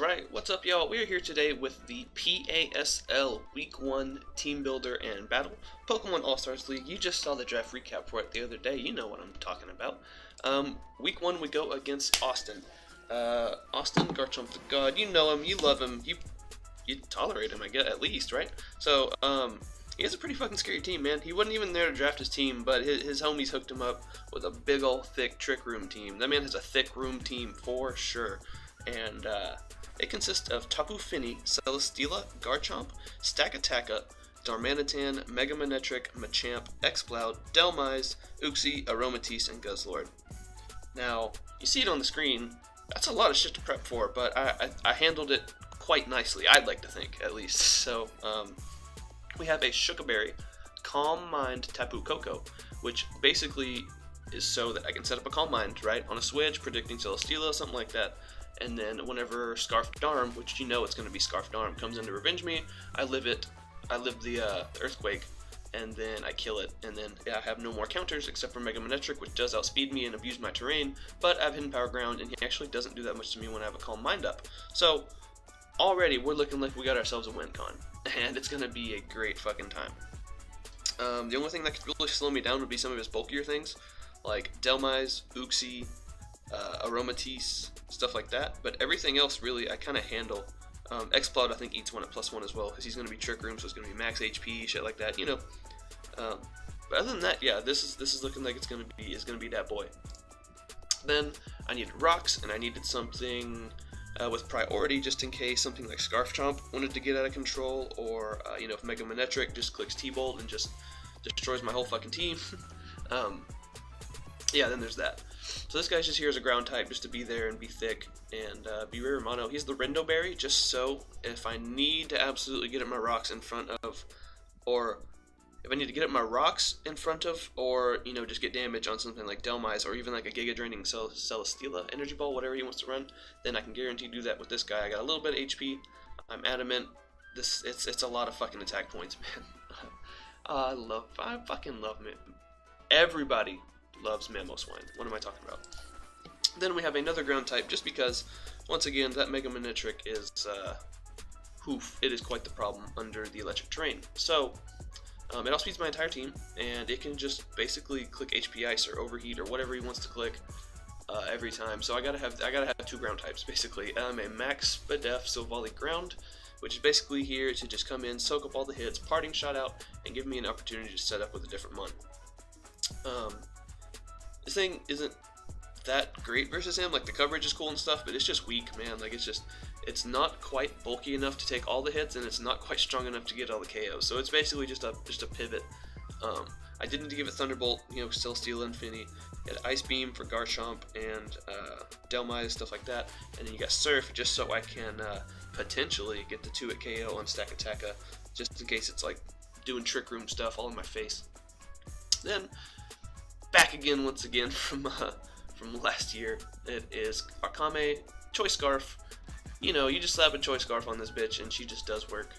Alright, what's up y'all? We're here today with the PASL Week 1 Team Builder and Battle Pokemon All-Stars League. You just saw the draft recap for it the other day, you know what I'm talking about. Week 1 we go against Austin. Austin, GarchompTheGod, you know him, you love him, you tolerate him, I guess, at least, right? So, he has a pretty fucking scary team, man. He wasn't even there to draft his team, but his homies hooked him up with a big ol' thick Trick Room team. That man has a thick room team for sure. And it consists of Tapu Fini, Celesteela, Garchomp, Stakataka, Darmanitan, Mega Manectric, Machamp, Exploud, Delmise, Uxie, Aromatisse, and Guzzlord. Now, you see it on the screen, that's a lot of shit to prep for, but I handled it quite nicely, I'd like to think, at least. So, we have a Shukaberry, Calm Mind Tapu Koko, which basically is so that I can set up a Calm Mind, right, on a switch, predicting Celesteela, something like that. And then whenever Scarfed Arm, which you know it's going to be Scarfed Arm, comes in to revenge me, I live the Earthquake, and then I kill it, and then I have no more counters except for Mega Manectric, which does outspeed me and abuse my terrain, but I have Hidden Power Ground, and he actually doesn't do that much to me when I have a Calm Mind up. So, already we're looking like we got ourselves a win con, and it's going to be a great fucking time. The only thing that could really slow me down would be some of his bulkier things, like Delmise, Uxie, Aromatisse, stuff like that, but everything else really I kind of handle. Exploud I think eats one at +1 as well, because he's going to be Trick Room, so it's going to be max HP, shit like that, you know. But other than that, yeah, this is looking like it's going to be that boy. Then I needed rocks, and I needed something with priority just in case something like Scarf Chomp wanted to get out of control, or you know, if Mega Manectric just clicks T-Bolt and just destroys my whole fucking team. Yeah, then there's that. So this guy's just here as a ground type, just to be there and be thick and be rare mono. He's the Rindo Berry, just so if I need to absolutely get at my rocks in front of, or if I need to get at my rocks in front of, or you know, just get damage on something like Delmise, or even like a Giga Draining Celesteela Energy Ball, whatever he wants to run, then I can guarantee do that with this guy. I got a little bit of HP. I'm adamant. It's a lot of fucking attack points, man. I fucking love it. Everybody loves Mamoswine. What am I talking about? Then we have another ground type, just because, once again, that Mega Manectric is, it is quite the problem under the electric terrain. So, it outspeeds my entire team, and it can just basically click HP Ice or Overheat or whatever he wants to click every time. So I gotta have two ground types, basically. A Max Spadef Silvally Ground, which is basically here to just come in, soak up all the hits, Parting Shot out, and give me an opportunity to set up with a different mon. This thing isn't that great versus him, like the coverage is cool and stuff, but it's just weak, man. Like it's not quite bulky enough to take all the hits, and it's not quite strong enough to get all the KOs. So it's basically just a pivot. I did need to give it Thunderbolt, you know, Celesteela and Fini. You had Ice Beam for Garchomp and Delmise, stuff like that, and then you got Surf just so I can potentially get the 2 at KO on Stakataka, just in case it's like doing Trick Room stuff all in my face. Then back again, once again, from last year, it is Akame, Choice Scarf. You know, you just slap a Choice Scarf on this bitch, and she just does work.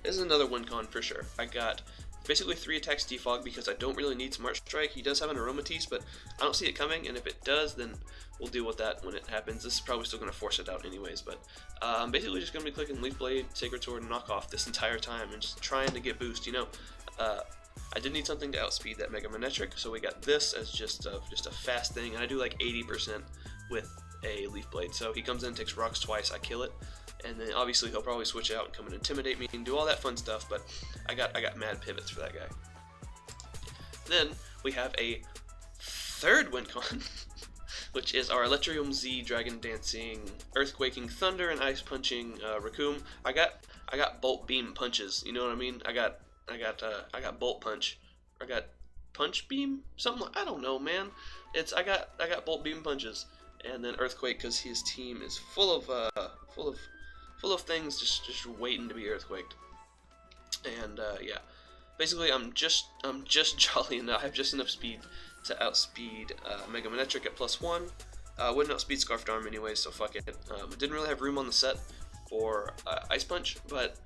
This is another win con for sure. I got basically 3 attacks Defog because I don't really need Smart Strike. He does have an Aromatisse, but I don't see it coming, and if it does, then we'll deal with that when it happens. This is probably still going to force it out anyways, but I'm basically just going to be clicking Leaf Blade, Sacred Sword, and Knock Off this entire time, and just trying to get boost, you know. I did need something to outspeed that Mega Manectric, so we got this as just a fast thing, and I do like 80% with a Leaf Blade. So he comes in, takes rocks twice, I kill it, and then obviously he'll probably switch out and come and intimidate me and do all that fun stuff, but I got mad pivots for that guy. Then we have a third win con, which is our Electrium Z Dragon Dancing, Earthquaking, Thunder, and Ice Punching Raccoon. I got Bolt Beam punches, you know what I mean? I got Bolt Punch. I got Punch Beam? Something like, I don't know, man. I got Bolt Beam punches, and then Earthquake because his team is full of things just waiting to be earthquaked. And yeah, basically I'm just jolly enough. I have just enough speed to outspeed Mega Manectric at +1. Wouldn't outspeed Scarfed Arm anyway, so fuck it. Didn't really have room on the set for Ice Punch, but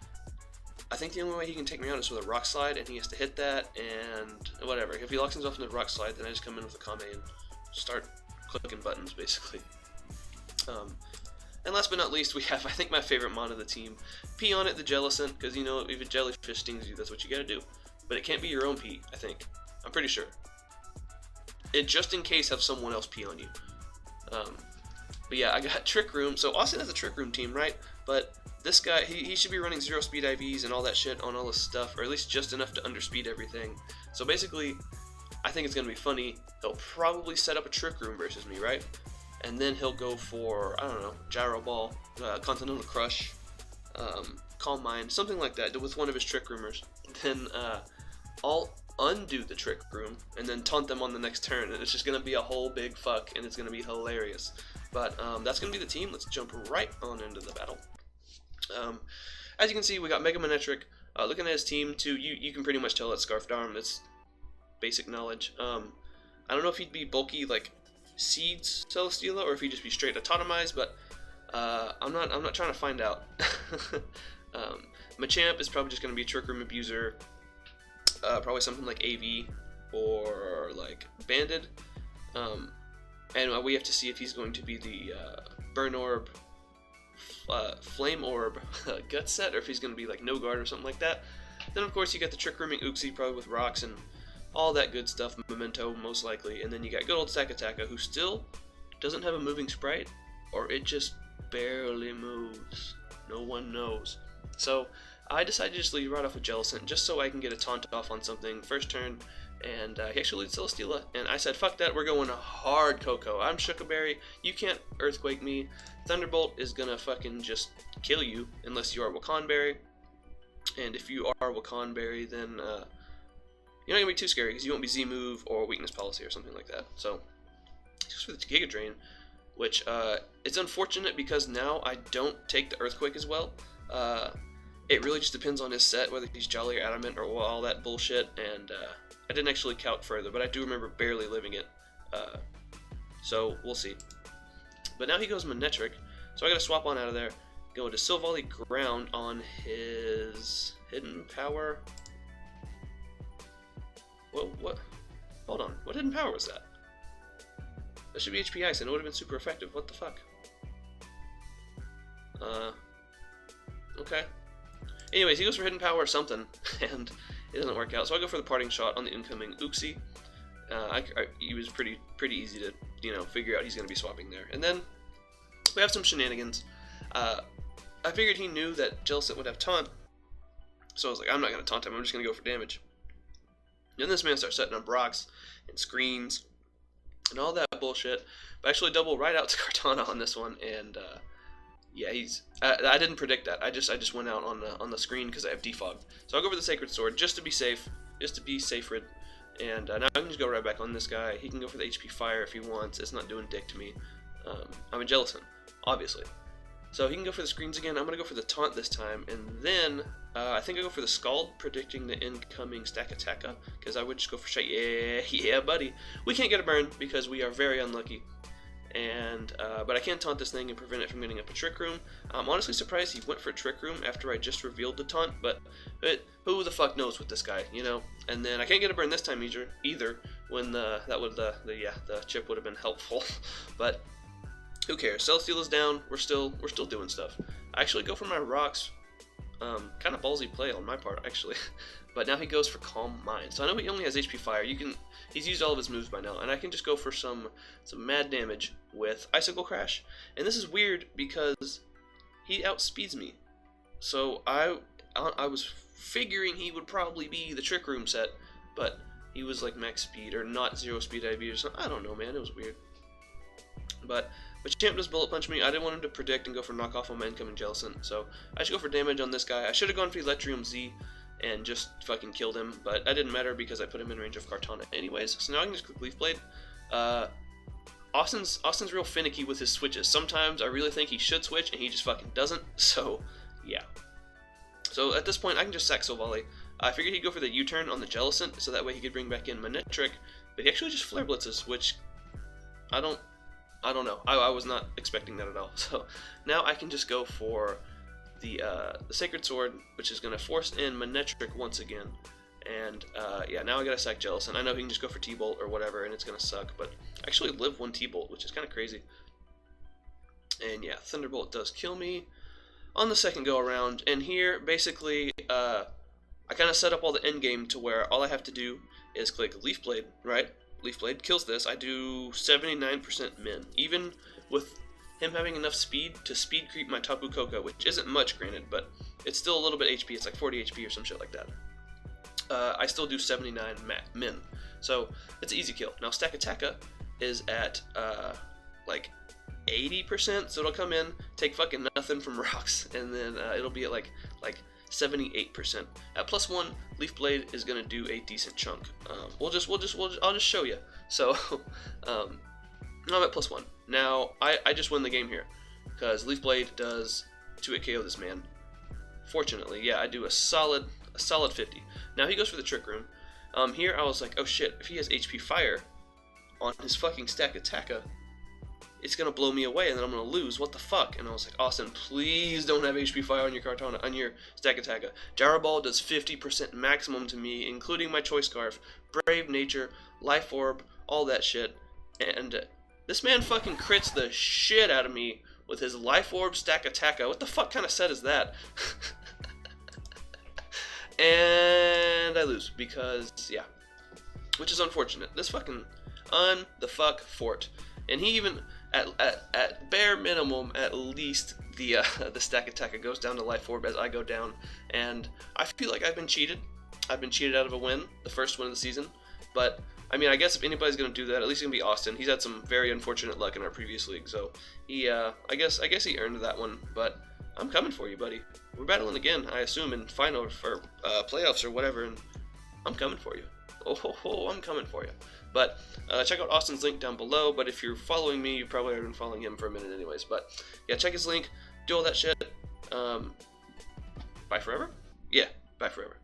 I think the only way he can take me out is with a Rock Slide, and he has to hit that, and whatever. If he locks himself into the Rock Slide, then I just come in with a Kame and start clicking buttons, basically. And last but not least, we have, I think, my favorite mon of the team. Pee on it, the Jellicent, because, you know, if a jellyfish stings you, that's what you gotta do. But it can't be your own pee, I think. I'm pretty sure. And just in case, have someone else pee on you. But yeah, I got Trick Room. So Austin has a Trick Room team, right? But this guy, he should be running 0 speed IVs and all that shit on all this stuff, or at least just enough to underspeed everything. So basically, I think it's going to be funny. He'll probably set up a Trick Room versus me, right? And then he'll go for, I don't know, Gyro Ball, Continental Crush, Calm Mind, something like that, with one of his Trick Roomers. Then I'll undo the Trick Room and then taunt them on the next turn, and it's just going to be a whole big fuck, and it's going to be hilarious. But that's going to be the team. Let's jump right on into the battle. As you can see, we got Mega Manectric. Looking at his team, too, you can pretty much tell that's Scarfed Arm. That's basic knowledge. I don't know if he'd be bulky like Seeds Celesteela, or if he'd just be straight Autotomized, but I'm not trying to find out. Machamp is probably just going to be a Trick Room Abuser. Probably something like AV or like Banded. And we have to see if he's going to be the Burn Orb, Flame Orb Gut Set, or if he's going to be like No Guard or something like that. Then of course you got the Trick Rooming Uxie, probably with rocks and all that good stuff, Memento most likely. And then you got good old Sakataka, who still doesn't have a moving sprite, or it just barely moves. No one knows. So I decided to just lead right off with Jellicent, just so I can get a taunt off on something first turn. And he actually leads Celesteela, and I said, fuck that, we're going hard Coco. I'm Shookaberry, you can't Earthquake me. Thunderbolt is gonna fucking just kill you, unless you are Wakanberry. And if you are Wakanberry, then you're not gonna be too scary, because you won't be Z-Move or Weakness Policy or something like that. So, just for the Giga Drain, which it's unfortunate because now I don't take the Earthquake as well. It really just depends on his set, whether he's Jolly or Adamant or all that bullshit, and I didn't actually count further, but I do remember barely living it, so we'll see. But now he goes Manectric, so I gotta swap on out of there, go to Silvally Ground on his Hidden Power. What? Hold on, what Hidden Power was that? That should be HP Ice, and it would have been super effective. What the fuck? Okay. Anyways, he goes for Hidden Power or something, and it doesn't work out. So I go for the Parting Shot on the incoming Uxie. He was pretty easy to, you know, figure out he's going to be swapping there. And then we have some shenanigans. I figured he knew that Jellicent would have Taunt, so I was like, I'm not going to taunt him, I'm just going to go for damage. And this man starts setting up rocks and screens and all that bullshit. But I actually double right out to Kartana on this one, and yeah, I didn't predict that. I just went out on the screen because I have defogged. So I'll go for the Sacred Sword just to be safe, just to be safe-rid. And now I can just go right back on this guy. He can go for the HP Fire if he wants. It's not doing dick to me. I'm a Jellicent, obviously. So he can go for the screens again. I'm going to go for the Taunt this time. And then I think I go for the Scald, predicting the incoming Stakataka. Because I would just go for shit. Yeah, buddy. We can't get a burn because we are very unlucky. And but I can taunt this thing and prevent it from getting up a Trick Room. I'm honestly surprised he went for Trick Room after I just revealed the taunt, but who the fuck knows with this guy, you know? And then I can't get a burn this time either when the chip would have been helpful. But who cares? Celesteela's down. We're still doing stuff. I actually go for my rocks. Kind of ballsy play on my part, actually. But now he goes for Calm Mind. So I know he only has HP Fire. He's used all of his moves by now, and I can just go for some mad damage with Icicle Crash. And this is weird because he outspeeds me. So I was figuring he would probably be the Trick Room set, but he was like max speed or not 0 speed IV or something. I don't know, man. It was weird. But Champ does Bullet Punch me. I didn't want him to predict and go for knockoff on my incoming Jellicent, so I should go for damage on this guy. I should have gone for Electrium Z and just fucking killed him, but that didn't matter because I put him in range of Kartana anyways. So now I can just click Leaf Blade. Austin's real finicky with his switches. Sometimes I really think he should switch and he just fucking doesn't, so yeah. So at this point I can just sack Silvally. I figured he'd go for the U-turn on the Jellicent, so that way he could bring back in Manectric, but he actually just Flare Blitzes, which I don't know. I was not expecting that at all. So now I can just go for the Sacred Sword, which is going to force in Manectric once again. And yeah, now I gotta sack Jellicent. I know he can just go for T-Bolt or whatever, and it's going to suck, but I actually live one T-Bolt, which is kind of crazy. And yeah, Thunderbolt does kill me on the second go around. And here, basically, I kind of set up all the end game to where all I have to do is click Leaf Blade, right? Leaf Blade kills this. I do 79% min. Even with him having enough speed to speed creep my Tapu Koko, which isn't much, granted, but it's still a little bit HP. It's like 40 HP or some shit like that. I still do 79 min. So it's an easy kill. Now Stakataka is at like 80%, so it'll come in, take fucking nothing from rocks, and then it'll be at like 78%. At +1, Leaf Blade is gonna do a decent chunk. I'll just show you. So I'm at +1. Now I just win the game here because Leaf Blade does 2-hit KO this man. Fortunately, yeah, I do a solid 50. Now he goes for the Trick Room. Here I was like, oh shit, if he has HP Fire on his fucking Stakataka, it's gonna blow me away and then I'm gonna lose. What the fuck? And I was like, Austin, please don't have HP Fire on your Kartana, on your Stakataka. Gyro Ball does 50% maximum to me, including my Choice Scarf, Brave Nature, Life Orb, all that shit. And this man fucking crits the shit out of me with his Life Orb Stakataka. What the fuck kind of set is that? And I lose because, yeah, which is unfortunate. This fucking fort. And he even, at bare minimum, at least the Stakataka goes down to Life Orb as I go down. And I feel like I've been cheated. I've been cheated out of a win, the first win of the season. But, I mean, I guess if anybody's going to do that, at least it's going to be Austin. He's had some very unfortunate luck in our previous league. So, he, I guess he earned that one. But I'm coming for you, buddy. We're battling again, I assume, in final or playoffs or whatever, and I'm coming for you. Oh, I'm coming for you. But check out Austin's link down below. But if you're following me, you've probably already been following him for a minute anyways. But yeah, check his link, do all that shit. Bye forever? Yeah, bye forever.